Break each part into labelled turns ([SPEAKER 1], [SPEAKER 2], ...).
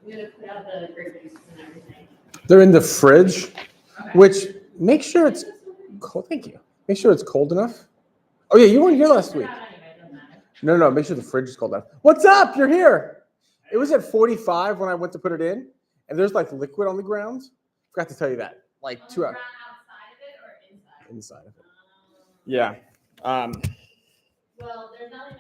[SPEAKER 1] I'm gonna put out the grape juices and everything.
[SPEAKER 2] They're in the fridge,
[SPEAKER 1] Okay.
[SPEAKER 2] which make sure it's cold. Thank you. Make sure it's cold enough. Oh yeah, you weren't here last week. No, make sure the fridge is cold enough. What's up? You're here. It was at 45 when I went to put it in, and there's like liquid on the ground. Forgot to tell you that. Like 2 hours.
[SPEAKER 1] Outside of it or inside?
[SPEAKER 2] Inside of it. Yeah.
[SPEAKER 1] Well, there's nothing.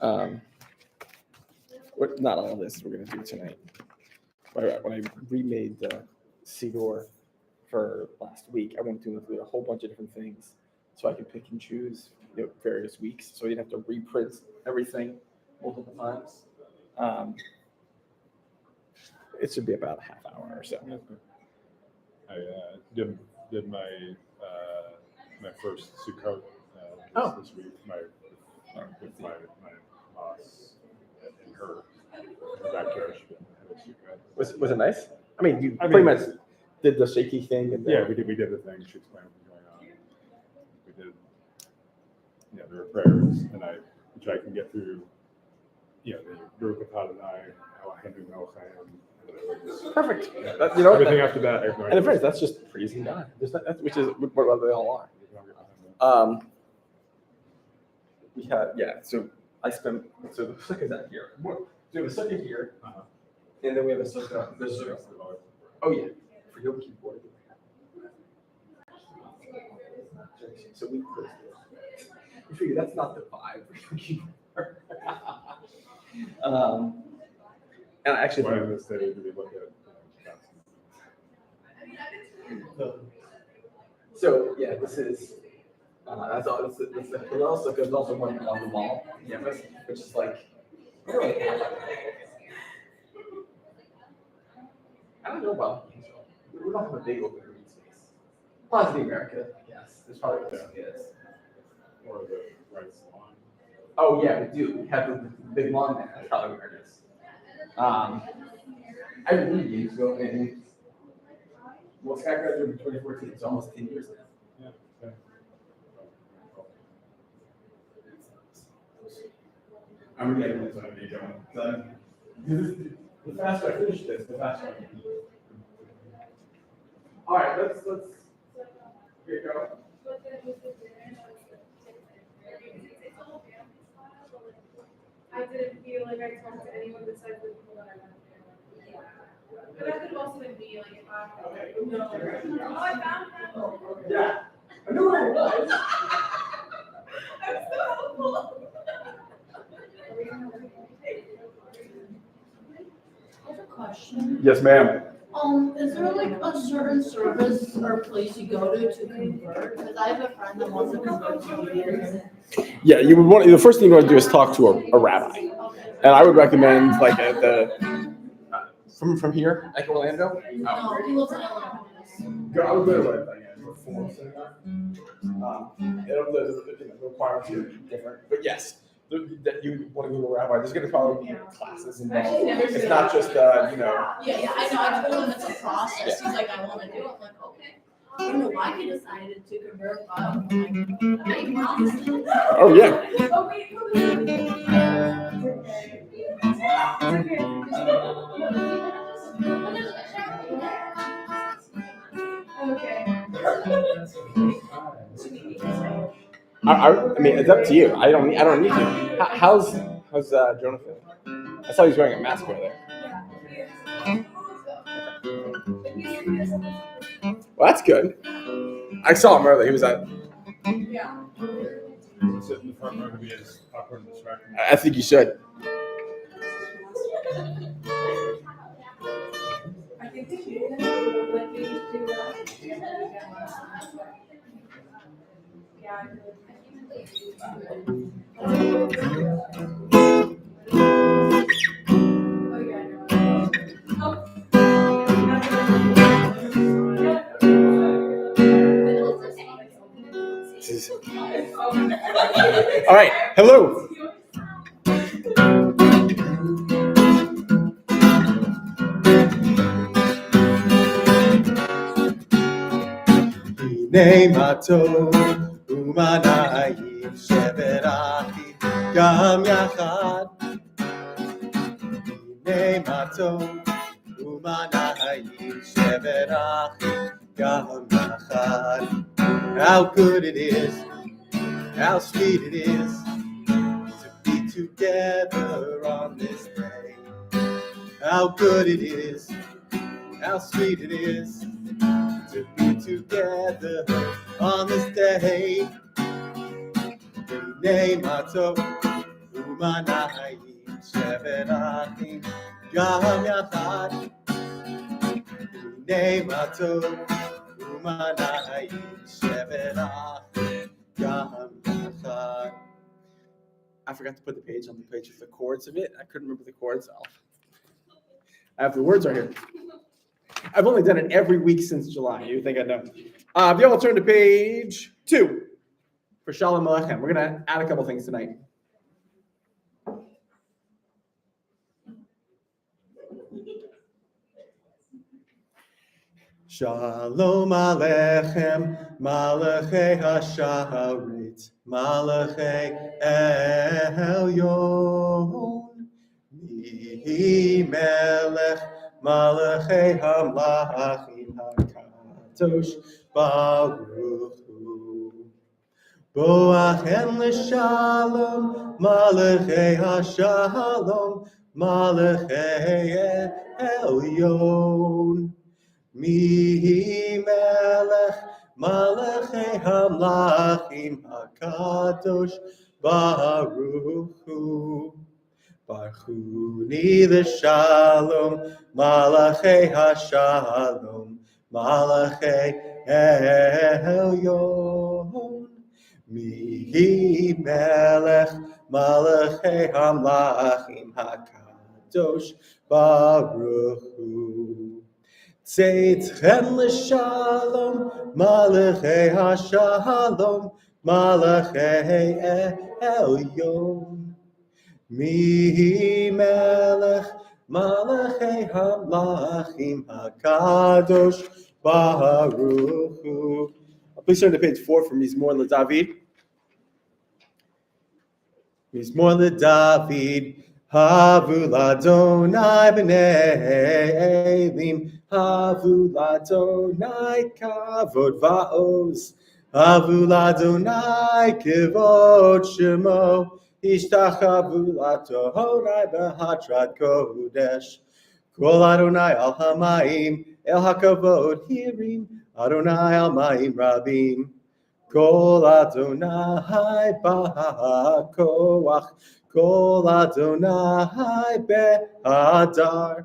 [SPEAKER 2] Not all of this we're gonna do tonight. When I remade the Sidor for last week, I went through a whole bunch of different things so I could pick and choose various weeks, so I didn't have to reprint everything multiple times. It should be about a half hour or so.
[SPEAKER 3] I did my my first Sukkot this week. With my boss and her backyard. She didn't have a Sukkot.
[SPEAKER 2] Was it nice? I mean, you pretty much did the shaky thing, and
[SPEAKER 3] yeah, we did the thing. She explained what was going on. We did. Yeah, there were prayers, and I can get through. The Baruch Atah Adonai, Eloheinu Melech Hayam.
[SPEAKER 2] Perfect.
[SPEAKER 3] Yeah. Everything after that.
[SPEAKER 2] And in fact, that's just praising God, which is what they all are. We had So I spent the sukkah is out here. So we have a sukkah here, and then we have a sukkah. Oh yeah, for Yom Kippur. So we closed it. You figure that's not the vibe for Yom Kippur. And I actually.
[SPEAKER 3] Why in this day do we look at?
[SPEAKER 2] So yeah, this is. That's all. This is the Hillel sukkah. There's also one on the wall, which is like. I don't know about Israel. We don't have a big open green space. Possibly America, yes. There's probably yes.
[SPEAKER 3] Or the right lawn.
[SPEAKER 2] Oh yeah, we do. We have the big lawn there. That's probably where it is. I moved years ago, and Scott graduated in 2014. It's almost 10 years now.
[SPEAKER 3] Yeah.
[SPEAKER 2] I'm gonna get this one. The faster I finish this, the faster I can. All right, let's here you go.
[SPEAKER 1] I didn't feel like I talked to anyone besides the people that I met. But that could also be like if I'm no. Oh, I found him.
[SPEAKER 2] Yeah, I knew where it was.
[SPEAKER 1] I'm so helpful.
[SPEAKER 4] I have a question.
[SPEAKER 2] Yes, ma'am.
[SPEAKER 4] Is there like a certain service or place you go to convert? Because I have a friend that wants to convert to Judaism.
[SPEAKER 2] Yeah, you would want. The first thing you want to do is talk to a rabbi, and I would recommend like from here, like Orlando.
[SPEAKER 4] No, he lives in Illinois.
[SPEAKER 2] I would go to the requirements are different, but yes, that you want to go to a rabbi. There's going to probably be classes involved. It's not just
[SPEAKER 4] Yeah, I know. I told him it's a process. He's like, I want to do it. I'm like, okay. I don't know why he decided to convert, but I'm like, I promised him.
[SPEAKER 2] Oh yeah.
[SPEAKER 1] Oh wait, okay.
[SPEAKER 2] I mean, it's up to you. I don't need to. How's Jonathan? I saw he's wearing a mask over there. Well, that's good. I saw him earlier. He was at.
[SPEAKER 1] Yeah.
[SPEAKER 3] Sit in the front row to be as awkward and distracting.
[SPEAKER 2] I think you should.
[SPEAKER 1] I think they should let me do that. Yeah. Oh yeah, I know.
[SPEAKER 2] All right. Hello.
[SPEAKER 5] הנה מה טוב ומה נעים שבראתי גם יחד. הנה מה טוב ומה נעים שבראתי גם יחד. How good it is, how sweet it is to be together on this day. How good it is, how sweet it is to be together on this day. Hine ma tov ומנהים שבת אחים גם יחד. הנה מה טוב ומנהים שבת אחים גם יחד. I forgot to put the page on the page with the chords of it. I couldn't remember the chords. I have the words right here. I've only done it every week since July. You think I know? If y'all turn to page 2 for Shalom Aleichem, we're going to add a couple things tonight. Shalom Aleichem, Malachei Hasharit, Malachei Elyon, Mihi Melech, Malachei Hamlachim HaKadosh Baruch Hu. Boachem l'shalom, Malachei Hashalom, Malachei Elyon. Mihi melech malachei hamlachim hakadosh baruch hu. Barchuni l'shalom malachei hashalom malachei elyon. Mihi melech malachei hamlachim hakadosh baruch hu. Tzeitzchem l'shalom, malachei hashalom, malachei elyon. Mihi melech, malachei hamlachim hakadosh baruch hu. Please turn to page 4 for Mizmor LeDavid. Mizmor LeDavid. Havu ladonai b'nei elim, havu ladonai kavod va'oz, havu ladonai kivod shemo, ishtachavu ladonai b'hatrat kodesh, kol Adonai al hamayim, el hakavod hirim, Adonai al mayim rabim, kol Adonai ba'koach, Kol Adonai be'adar,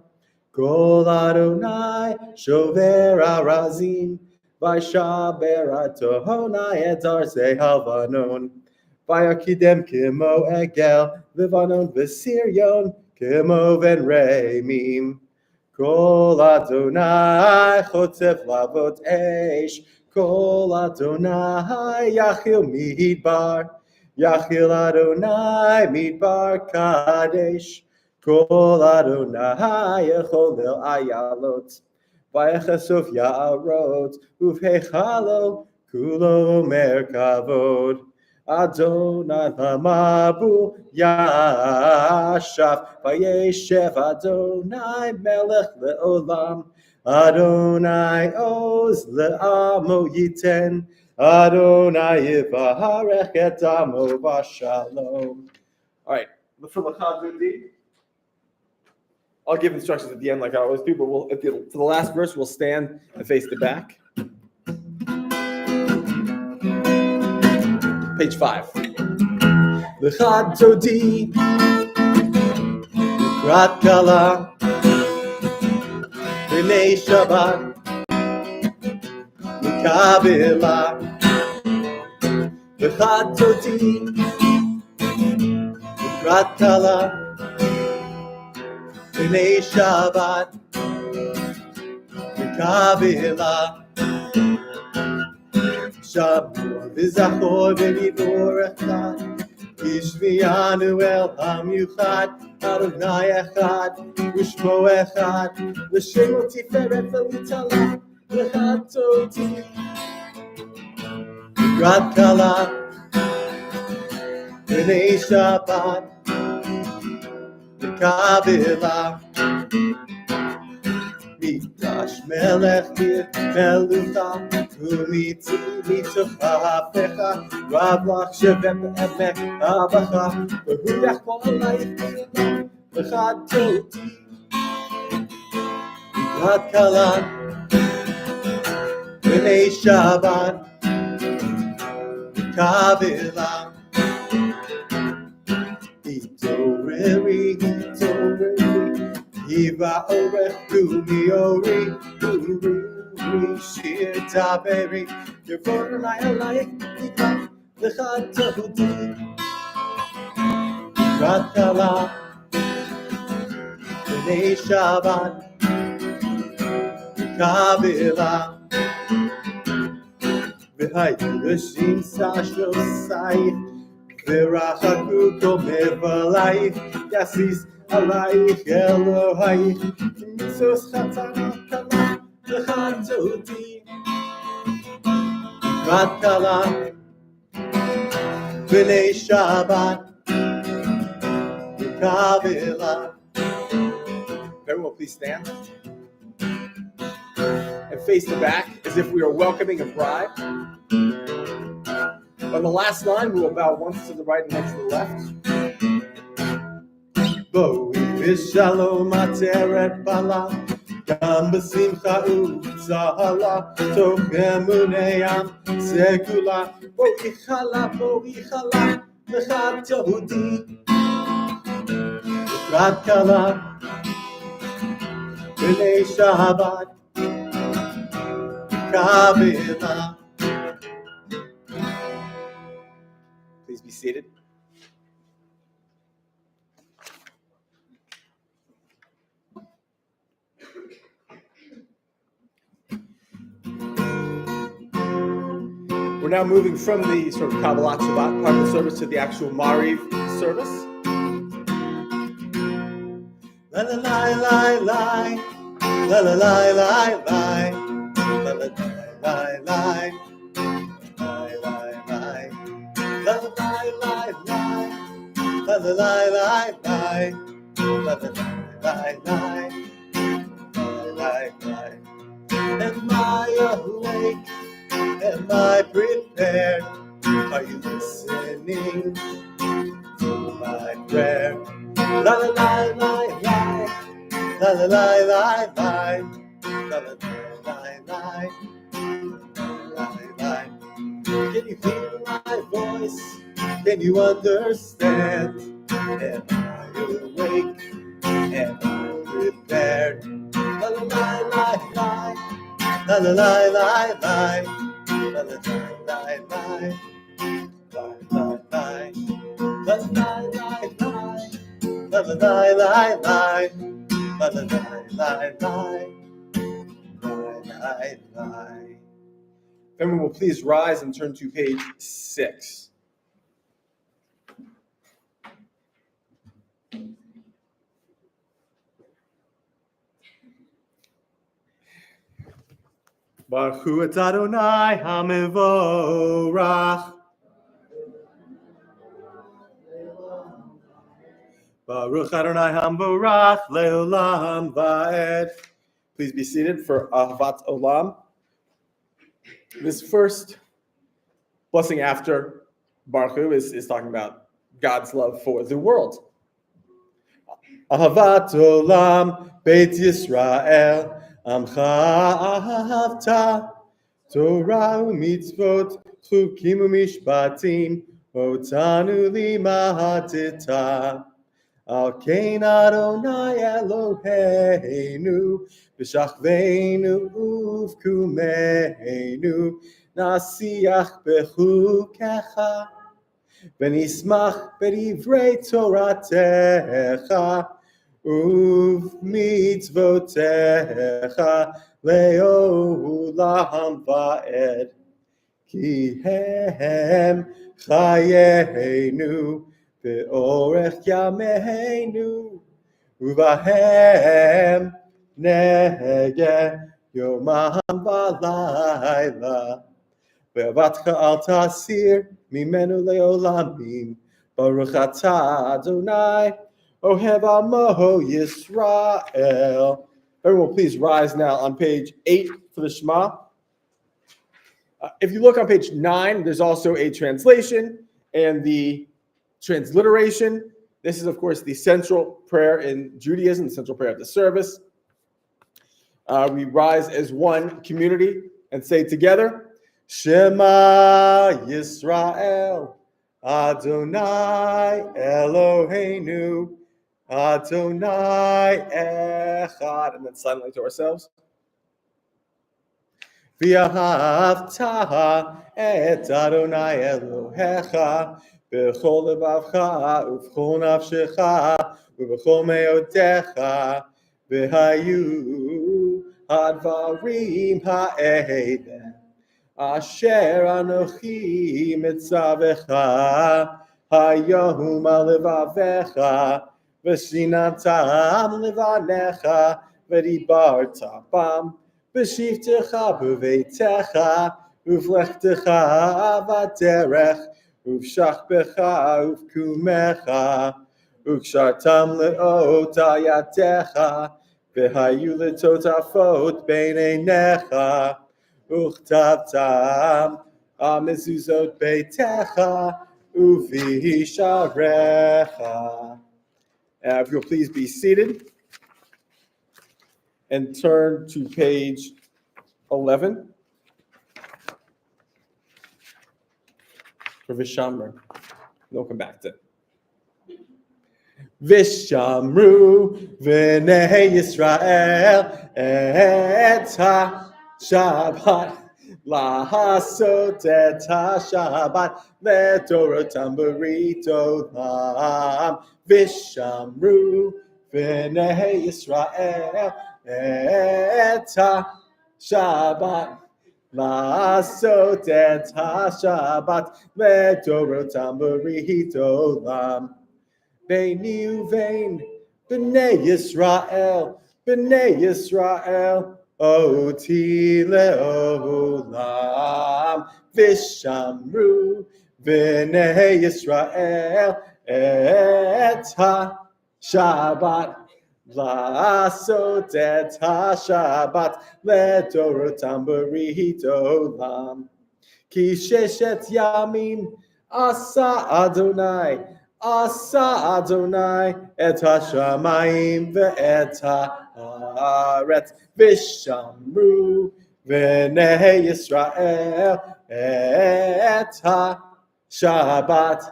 [SPEAKER 5] Kol Adonai shover arazim, Vaishaber Adonai et arzei havanon, Vayakidem kimo egel, Levanon v'siryon, kimo ven reimim, Kol Adonai chotzef lavot eish, Kol Adonai yachil midbar, Yachil Adonai midbar kadesh, Kol Adonai yecholel ayalot, Vayechasuf ya'arot, uvhechalo kulo mer kavod, Adonai lamabu yashaf, Vayeshev Adonai melech leolam, Adonai oz le'amo yiten, Adonai yivarech et amo v'shalom. All right, for L'chadudi, I'll give instructions at the end like I always do, but for the last verse, we'll stand and face the back. Page 5. L'chadudi, Rat kala, B'nei Shabbat, Mikabela. V'chatoti, v'krat kala, b'nei Shabbat, v'kavila, Shabbat v'zachor v'nivor echad, Yishviyanu el hamiuchad, Adonai echad, V'shmo echad, V'shemo tiferet v'litala, V'chatoti, v'krat kala, b'nei Shabbat, v'kavila, Mikdash melech melucha, u'mitzi mitochapecha, Rav lach shevet be'emek abacha, v'hu yachpol alayich v'chatoti, v'krat kala, b'nei Shabbat, v'kavila, ובאורך ומיורי ורי שיר תברי יבוא אליי אלייך נקרא לך תהודי לקראת כלה בני שבת קבילה והיו לשמחה שוסייך ורחקו כל מבלייך יסיס עלייך אלוהייך כניסוס חתנה כלה לחתותי לקראת כלה בני שבת קבילה.
[SPEAKER 2] Everyone, please stand and face the back as if we are welcoming a bride. On the last line, we will bow once to the right and once to the left.
[SPEAKER 5] בואי בשלום עטרת פלה, גם בשמחה ובצהלה, תוך אמוני עם סגולה. בואי חלה, לך תהודי, לקראת כלה, בני שבת, קבילה.
[SPEAKER 2] Please be seated. We're now moving from the sort of Kabbalat Shabbat part of the service to the actual Mariv service.
[SPEAKER 5] La la la la la, la la la la la, la la la la, la la la, la la la la, la la la la, la la la la. Am I awake? Am I prepared? Are you listening to my prayer? La la la la la, la la la la la, la la la la la. Can you hear my voice? Can you understand? Am I awake? Am I prepared? La la la la la, la la la la la, la la la la la, la la la, la la la la. La la la la la, la la la la la, la.
[SPEAKER 2] Everyone will please rise and turn to page 6.
[SPEAKER 5] Baruch hu et Adonai hamevorach. Baruch Adonai hamevorach leolam vaed.
[SPEAKER 2] Please be seated for Ahavat Olam. This first blessing after Baruch Hu is talking about God's love for the world.
[SPEAKER 5] Ahavat olam Beit Yisrael amcha ahavta Torah u'mitzvot chukim u'mishpatim otanu limadita al kein Adonai Eloheinu b'shachveinu uvkumeinu nasiach bechukecha v'nismach b'divrei Toratecha uvmitzvotecha leolam vaed ki hem chayeinu ve'orech yameinu uvahem nege yomam v'layla ve'avatcha al tasir mimenu leolamim baruch atah Adonai ohev amo Yisrael.
[SPEAKER 2] Everyone, please rise now on page 8 for the Shema. If you look on page 9, there's also a translation and the transliteration. This is, of course, the central prayer in Judaism, the central prayer of the service. We rise as one community and say together,
[SPEAKER 5] Shema Yisrael, Adonai Eloheinu, Adonai echad, and then silently to ourselves. V'ahavta et Adonai Elohecha b'chol levavcha u'v'chol nafshecha u'v'chol me'odecha v'hayu hadvarim ha'eileh asher anochi mitzavecha hayom al levavecha v'shinatam levanecha v'dibarta bam B'shivtecha b'veitecha, uvlechtecha v'derech, uv'shachbecha uv'kumecha, ukshartam le'ot al yadecha, v'hayu letotafot b'neinecha, uchtabtam al mezuzot beitecha, u'v'hisharecha. If you'll please be seated and turn to page 11 for Vishamru. We'll come back to it. Vishamru v'nei Yisrael et ha-Shabbat lahasot et ha-Shabbat ledorotam b'rit olam. Vishamru v'nei Yisrael et ha-Shabbat לעשות את השבת לדורותם בריאת עולם. ביני ובין בני ישראל, אותי לעולם. ושמרו בני ישראל את השבת. לעשות את השבת לדורותם בריאת עולם. כי ששת ימים עשה אדוני את השמיים ואת הארץ, ושמרו בני ישראל את השבת.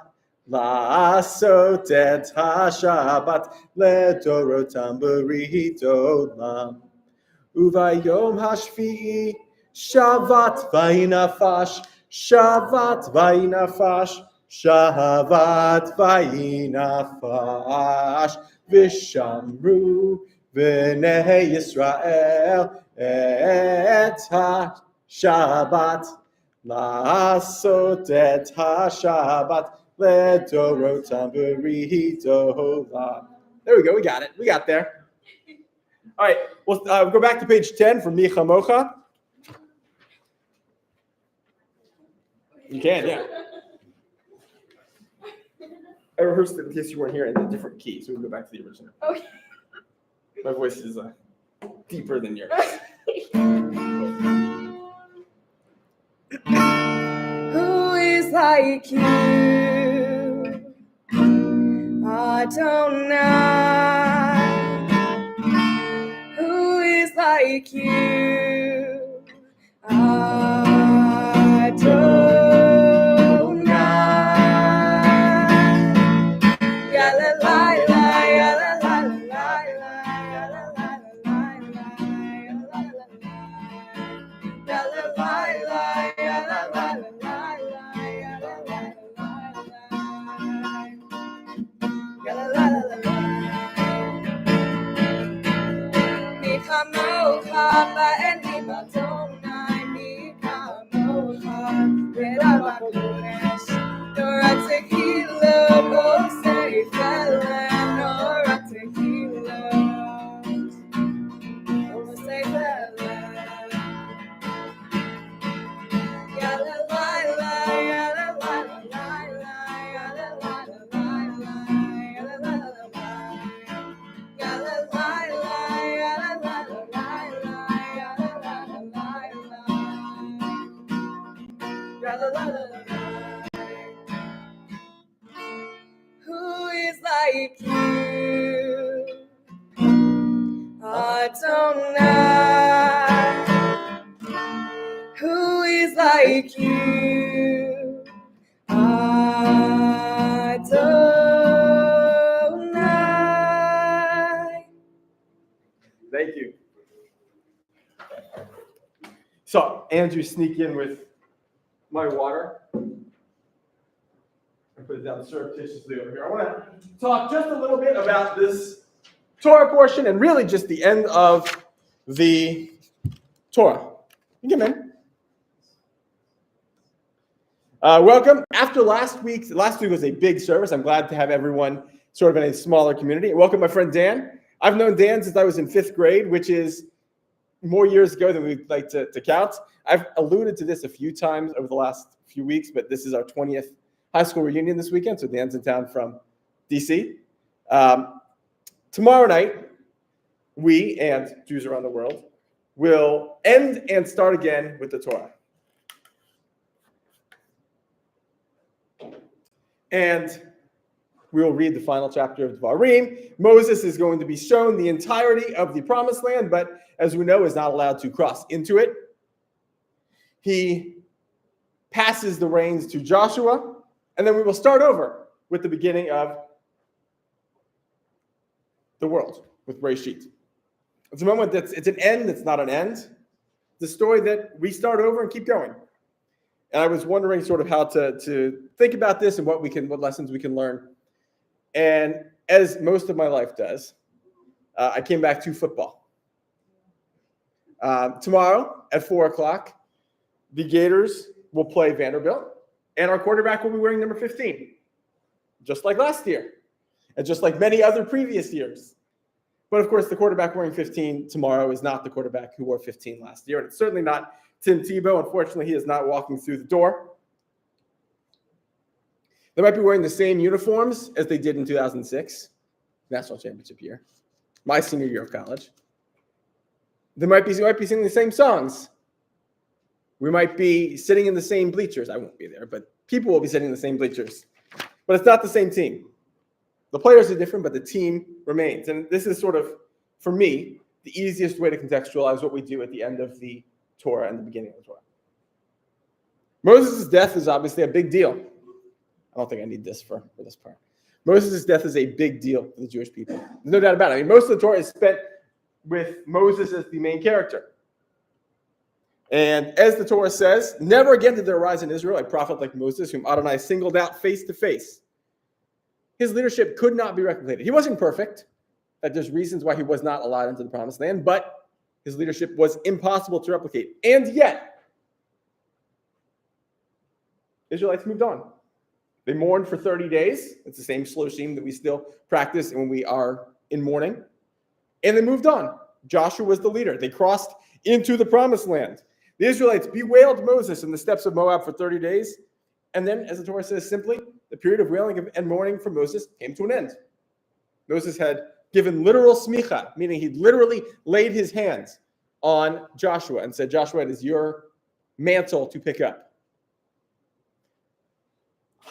[SPEAKER 5] לעשות את השבת לדורותם בריאת עולם. וביום השביעי שבת ויהי נפש, ושמרו בני ישראל את השבת. לעשות את השבת לדורותם בריאת עולם. There we go, we got it. We got there. All right, we'll go back to page 10 for Micha Mocha. You can, yeah. I rehearsed it in case you weren't here in a different key, so we'll go back to the original.
[SPEAKER 1] Okay.
[SPEAKER 5] My voice is deeper than yours.
[SPEAKER 6] Who is like you, Adonai? Who is like you, Adonai? Who is like you, Adonai? Who is like you, Adonai?
[SPEAKER 2] Andrew sneak in with my water and put it down surreptitiously over here. I want to talk just a little bit about this Torah portion and really just the end of the Torah. You come in. Welcome. After last week was a big service. I'm glad to have everyone sort of in a smaller community. Welcome, my friend Dan. I've known Dan since I was in 5th grade, which is more years ago than we'd like to count. I've alluded to this a few times over the last few weeks, but this is our 20th high school reunion this weekend, so Dan's in town from DC. Tomorrow night, we and Jews around the world will end and start again with the Torah. And we will read the final chapter of Devarim. Moses is going to be shown the entirety of the Promised Land, but as we know, is not allowed to cross into it. He passes the reins to Joshua, and then we will start over with the beginning of the world, with Bereshit. It's a moment it's an end, it's not an end. The story that we start over and keep going. And I was wondering sort of how to think about this and what lessons we can learn. And as most of my life does, I came back to football. Tomorrow at 4:00, the Gators will play Vanderbilt, and our quarterback will be wearing number 15, just like last year, and just like many other previous years. But of course, the quarterback wearing 15 tomorrow is not the quarterback who wore 15 last year, and it's certainly not Tim Tebow. Unfortunately, he is not walking through the door. They might be wearing the same uniforms as they did in 2006, national championship year, my senior year of college. They might be singing the same songs. We might be sitting in the same bleachers. I won't be there, but people will be sitting in the same bleachers. But it's not the same team. The players are different, but the team remains. And this is sort of, for me, the easiest way to contextualize what we do at the end of the Torah and the beginning of the Torah. Moses' death is obviously a big deal. I don't think I need this for this part. Moses' death is a big deal for the Jewish people. There's no doubt about it. I mean, most of the Torah is spent with Moses as the main character. And as the Torah says, never again did there arise in Israel a prophet like Moses, whom Adonai singled out face to face. His leadership could not be replicated. He wasn't perfect. That there's reasons why he was not allowed into the Promised Land, but his leadership was impossible to replicate. And yet, Israelites moved on. They mourned for 30 days. It's the same shloshim that we still practice when we are in mourning. And they moved on. Joshua was the leader. They crossed into the Promised Land. The Israelites bewailed Moses in the steppes of Moab for 30 days. And then, as the Torah says simply, the period of wailing and mourning for Moses came to an end. Moses had given literal smicha, meaning he'd literally laid his hands on Joshua and said, Joshua, it is your mantle to pick up.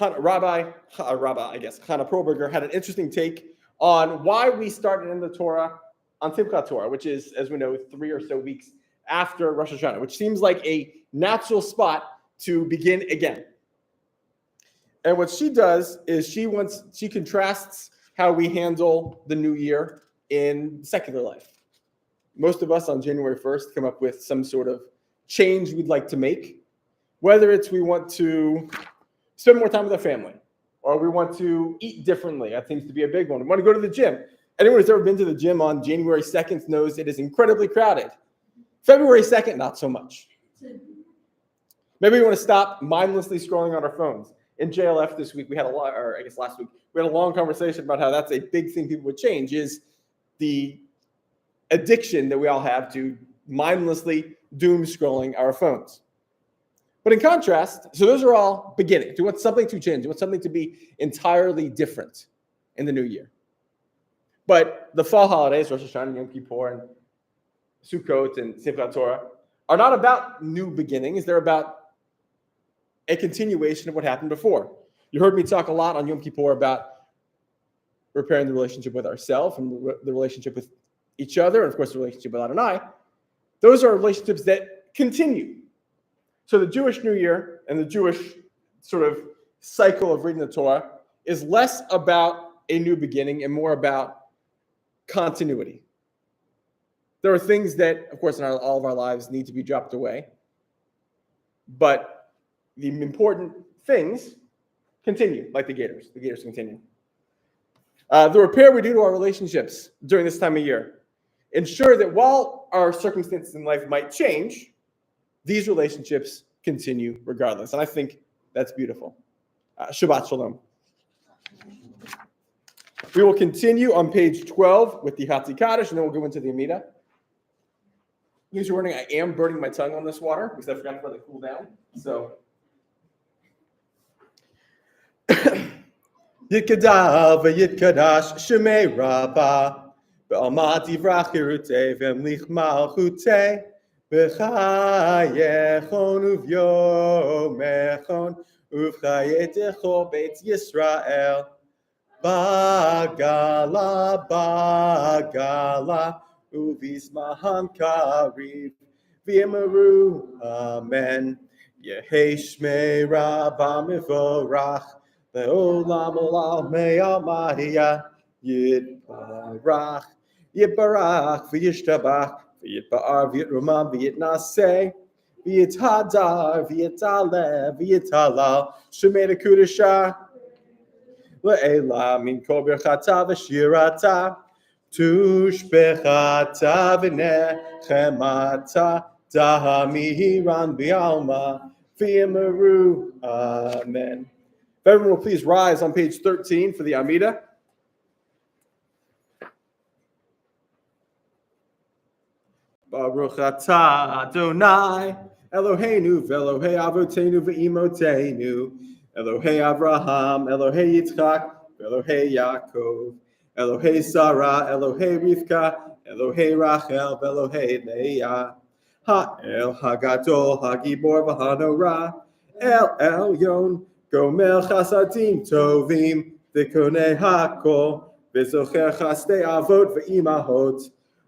[SPEAKER 2] Rabbi, Hannah Proberger had an interesting take on why we started in the Torah on Simchat Torah, which is, as we know, 3 or so weeks after Rosh Hashanah, which seems like a natural spot to begin again. And what she does is she contrasts how we handle the new year in secular life. Most of us on January 1st come up with some sort of change we'd like to make, whether it's we want to spend more time with our family, or we want to eat differently. That seems to be a big one. We want to go to the gym. Anyone who's ever been to the gym on January 2nd knows it is incredibly crowded. February 2nd, not so much. Maybe we want to stop mindlessly scrolling on our phones. In JLF this week, last week, we had a long conversation about how that's a big thing people would change, is the addiction that we all have to mindlessly doom scrolling our phones. But in contrast, so those are all beginnings. You want something to change. You want something to be entirely different in the new year. But the fall holidays, Rosh Hashanah, Yom Kippur, and Sukkot, and Simchat Torah, are not about new beginnings. They're about a continuation of what happened before. You heard me talk a lot on Yom Kippur about repairing the relationship with ourselves and the relationship with each other, and of course the relationship with Adonai. Those are relationships that continue. So the Jewish New Year and the Jewish sort of cycle of reading the Torah is less about a new beginning and more about continuity. There are things that, of course, in all of our lives need to be dropped away. but the important things continue, like the Gators. The Gators continue. The repair we do to our relationships during this time of year ensure that while our circumstances in life might change, these relationships continue regardless. And I think that's beautiful. Shabbat Shalom. We will continue on page 12 with the Hatzi Kaddish, and then we'll go into the Amida. In case you're wondering, I am burning my tongue on this water because I forgot to let it cool down. So,
[SPEAKER 5] Yitkadav v'yitkadash shemei rabba B'alma divrach yirutei v'emlich malchutei B'chayechon uv'yomechon uv'chayetecho beit Yisrael Bagala bagala uvismahan kariv v'yemaru amen Yehi shmei rabba mivorach Le'olam olam me'almahiyah Yitbarach Yitbarach v'yishtabach v'yitba'ar v'yitrumam v'yitnaseh v'yithadar v'yitaleh v'yitalal Shemei Kudashah Le'ela min kol birchata v'shirata Tushbechata v'nechemata Dahamiran bi'alma v'yemaru Amen. If everyone will please rise on page 13 for the Amida. Baruch atah Adonai Eloheinu v'Elohei Avotenu v'Imotenu Elohei Avraham Elohei Yitzchak v'Elohei Yaakov Elohei Sarah Elohei Rivka Elohei Rachel v'Elohei Leah Ha'el Hagadol Hagibor v'Hanora El Elyon Gomer chasadim tovim v'konei hakol v'zocher chastei avot v'imahot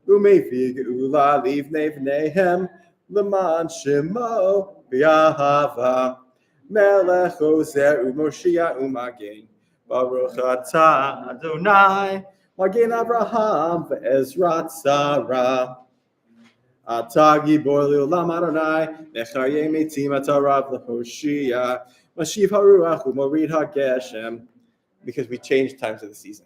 [SPEAKER 5] u'mevig geula livnei v'neihem l'man shemo v'yahava melech ozer u'moshia u'magen Baruch atah Adonai Magen Avraham v'Ezrat Sarah Atah gibor le'olam Adonai nechayei metim atah rav l'hoshia Mashiv haruach u'morid hageshem, because we change times of the season.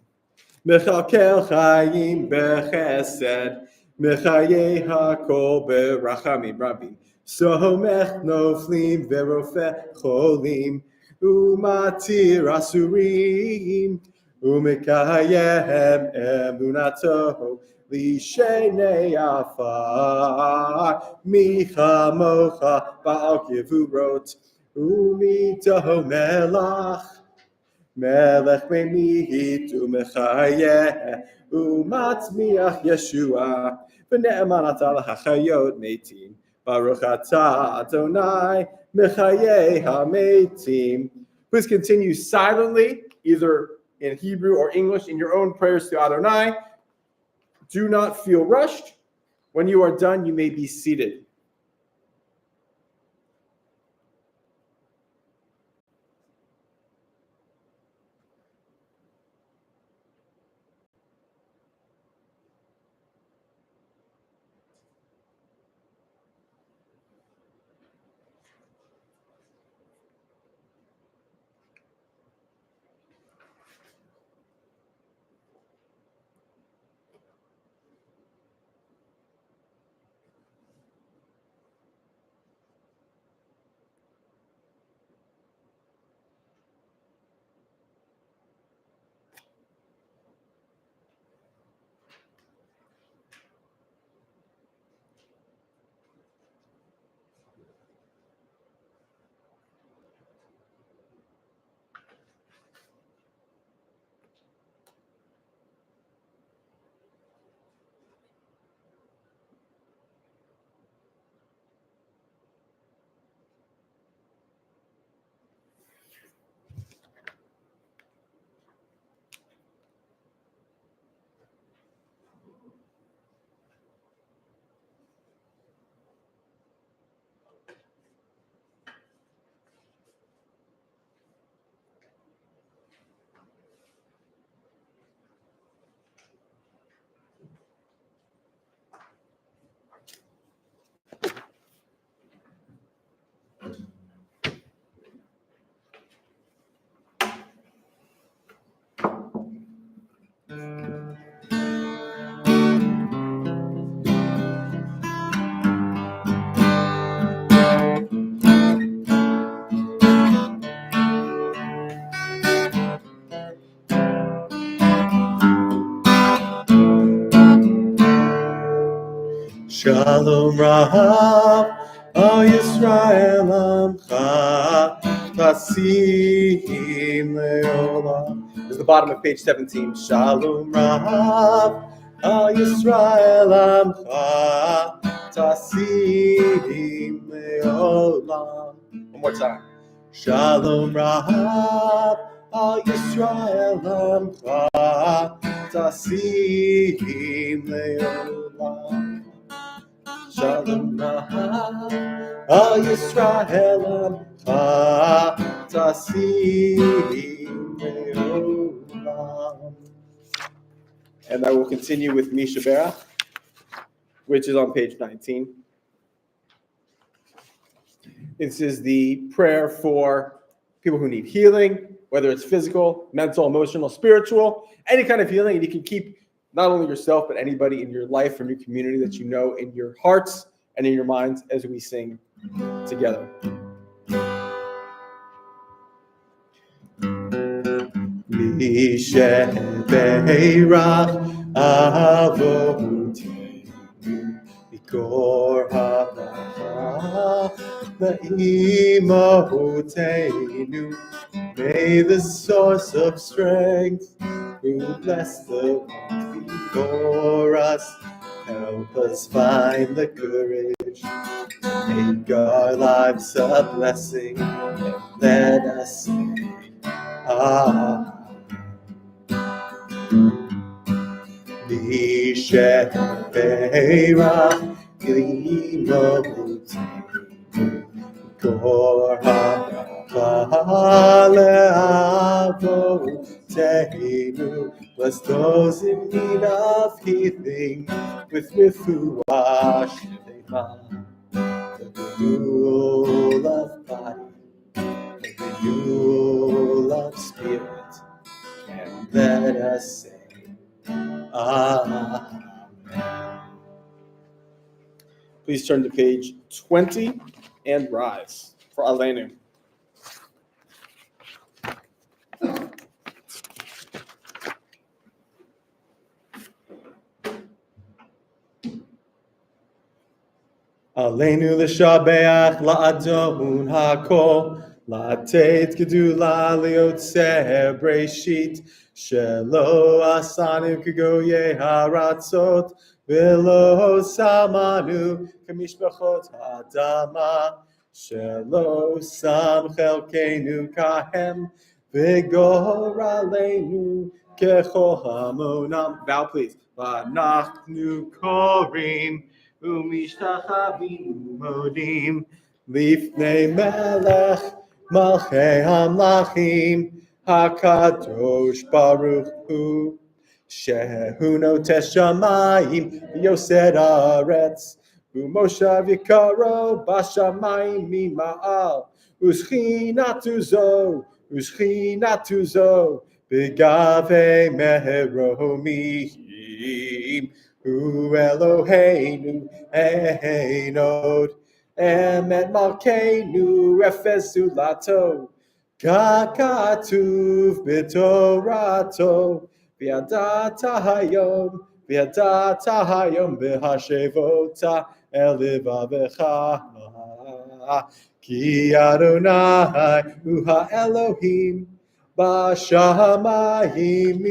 [SPEAKER 5] Mechalkel chayim bechesed, mechayei hakol berachamim rabim. Somech noflim verofe cholim, u'matir asurim, u'mekayem emunato, lishenei afar, michamocha ba'al gevurot, Umito melach, melech memihit umechayeh, umatzmiach Yeshua, v'ne'eman atah l'hachayot metim, Baruch atah Adonai, mechayeh hametim. Please continue silently, either in Hebrew or English, in your own prayers to Adonai. Do not feel rushed. When you are done, you may be seated. Shalom Rav, Al Yisrael Amcha, Tasim Leolam. This is the bottom of page 17. Shalom Rav, Al Yisrael Amcha, Tasim Leolam. One more time. Shalom Rav, Al Yisrael Amcha, Tasim Leolam. Shalom Rav, Al Yisrael Amcha, Tasim Leolam. And I will continue with Misha Berach, which is on page 19. This is the prayer for people who need healing, whether it's physical, mental, emotional, spiritual, any kind of healing. And you can keep not only yourself, but anybody in your life and your community that you know in your hearts and in your minds as we sing together. Misha Berach Avotenu Mikor HaBracha Le'imahotenu. May the source of strength, who bless the ones before us, help us find the courage, make our lives a blessing, and let us say, Amen. Misha Berach Le'imahotenu Mikor HaBracha. Bless those in need of healing with refuah shlema, the renewal of body, the renewal of spirit, and let us say, Amen. Please turn to page 20 and rise for Aleinu. Aleinu l'shabeach la'adon hakol, la'atet gedula liyotzeh breshit, shelo asanu k'goyei haratzot, v'lo samanu k'mishpachot ha'adama, shelo sam chelkeinu kahem, v'gor aleinu kechol hamonam. Bow please. V'anachnu korim Umishtachavimu modim lifnei melech malchei hamlachim hakadosh baruch hu shehu notes shamayim yosed aretz umoshav yikaro bashamayim mima'al uschinatu zo begave meheromim Hu Eloheinu Einod Emet Malkeinu Efesu Lato Kakatuv B'Torato V'yadata Hayom B'Hashevota Elivavecha Ki Adonai Hu HaElohim B'Shamayim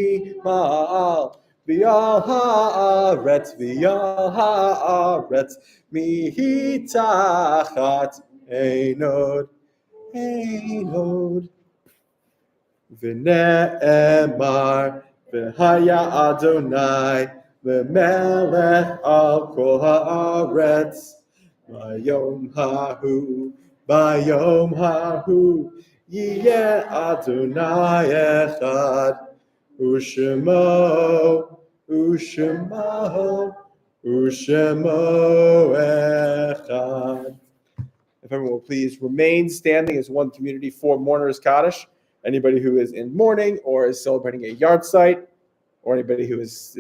[SPEAKER 5] Ma'al V'yal haaretz, mihitachat einod. V'ne'emar, v'haya Adonai, v'melech al kol haaretz. Bayom hahu, yiyeh Adonai echad. Ushemo echad. If everyone will please remain standing as one community for Mourners Kaddish. Anybody who is in mourning or is celebrating a yard site, or anybody who wants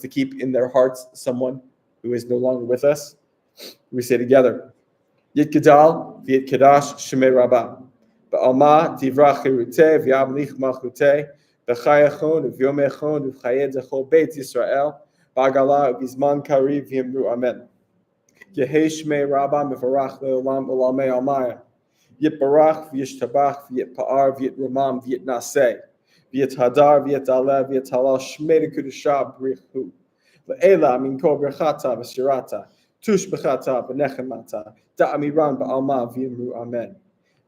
[SPEAKER 5] to keep in their hearts someone who is no longer with us, we say together: Yit Gadal v'Yit Kadash Shemei Rabbah, Ba'alma Tivrach Chiruteh v'Yamlich Malchuteh. B'chayachon u'v'yomechon u'v'chayed zechol Beit Yisrael
[SPEAKER 2] Bagala Bizman Kariv Yimru Amen. Yehesh me Rabba Mevarach Leolam Olame Almaya. Yit Barach V'Yishtabach V'Yit Pa'ar V'Yit Ramam V'Yit Naseh V'Yit Hadar V'Yit Aleh V'Yit Halal Shmei Kudusha Brichu Le'ela Min Kol Berchata V'Shirata Tush Bechata B'Nechemata Da'amiran Ba'alma V'Yimru Amen.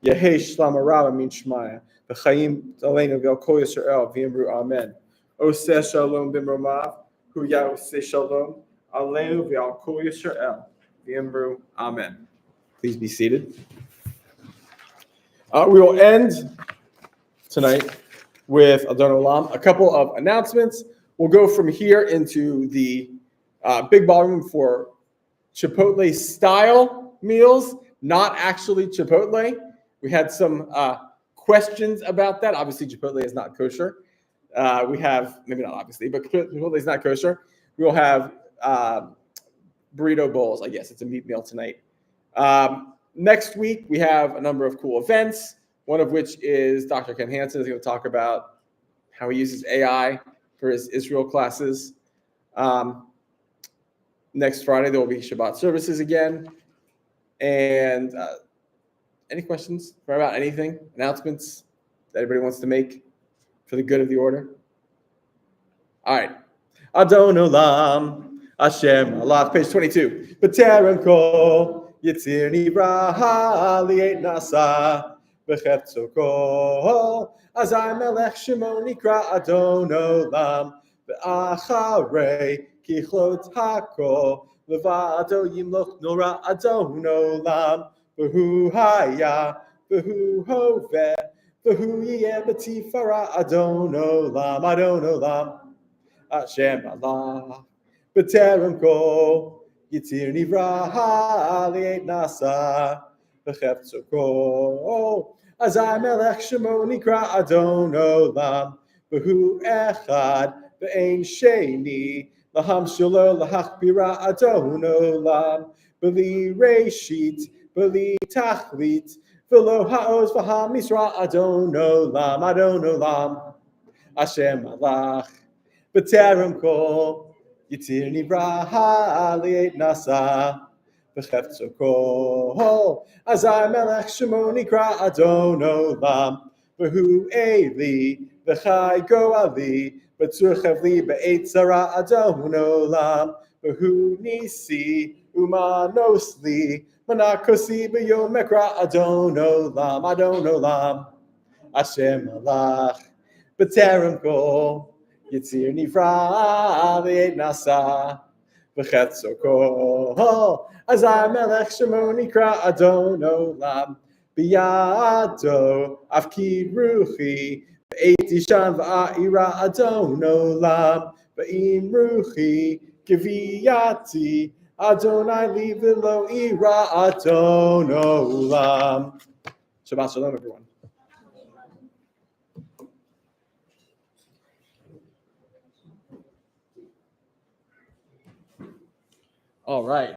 [SPEAKER 2] Yehesh Shlama Rabba Min Shmaya V'Chaim Aleinu V'Al Kol Yisrael V'Yimru Amen. Oseh Shalom B'Mromav Hu Ya'oseh Shalom Aleinu V'Al Kol Yisrael V'Yimru Amen. Please be seated. We will end tonight with Adon Olam. A couple of announcements. We'll go from here into the big ballroom for Chipotle style meals, not actually Chipotle. We had some questions about that. Obviously, Chipotle is not kosher. We have, maybe not obviously, but Chipotle is not kosher. We will have burrito bowls. I guess it's a meat meal tonight. Next week, we have a number of cool events, one of which is Dr. Ken Hansen is going to talk about how he uses AI for his Israel classes. Next Friday, there will be Shabbat Services again. And any questions about anything, announcements that anybody wants to make for the good of the order? All right. Adon Olam, Hashem, Allah, page 22. B'terem kol. Yitzir nivra li'et nasa b'chetzo kol azay melech shemo nikra Adon Olam v'acharei kichlot hakol levado yimloch nora Adon Olam v'hu haya v'hu hoveh v'hu yeh b'tifara Adon Olam Hashem Allah b'terem kol Yitzir nivra li'et nasa b'chefzo kol azay melech shemo nikra Adon Olam v'hu echad v'ein sheni laham shelo lahachbira Adon Olam b'li reshit b'li tachlit v'lo ha'oz v'ha'misra Adon Olam Hashem alach b'terem kol Yitzir nivra li'et nasa b'chefzo kol azay melech shemo nikra Adon Olam v'hu eli v'chai go'ali b'tzurchev li b'eit zara Adon Olam v'hu nisi umanos li manakosi b'yom mekra Adon Olam Hashem alach b'terem kol Yitzir nivra li'et nasa v'chetzo kol azay melech shemo nikra Adon Olam biyado afkid ruchi v'eit ishan v'a'ira Adon Olam v'im ruchi geviyati Adonai li v'lo ira Adon Olam. Shabbat shalom, everyone. All right.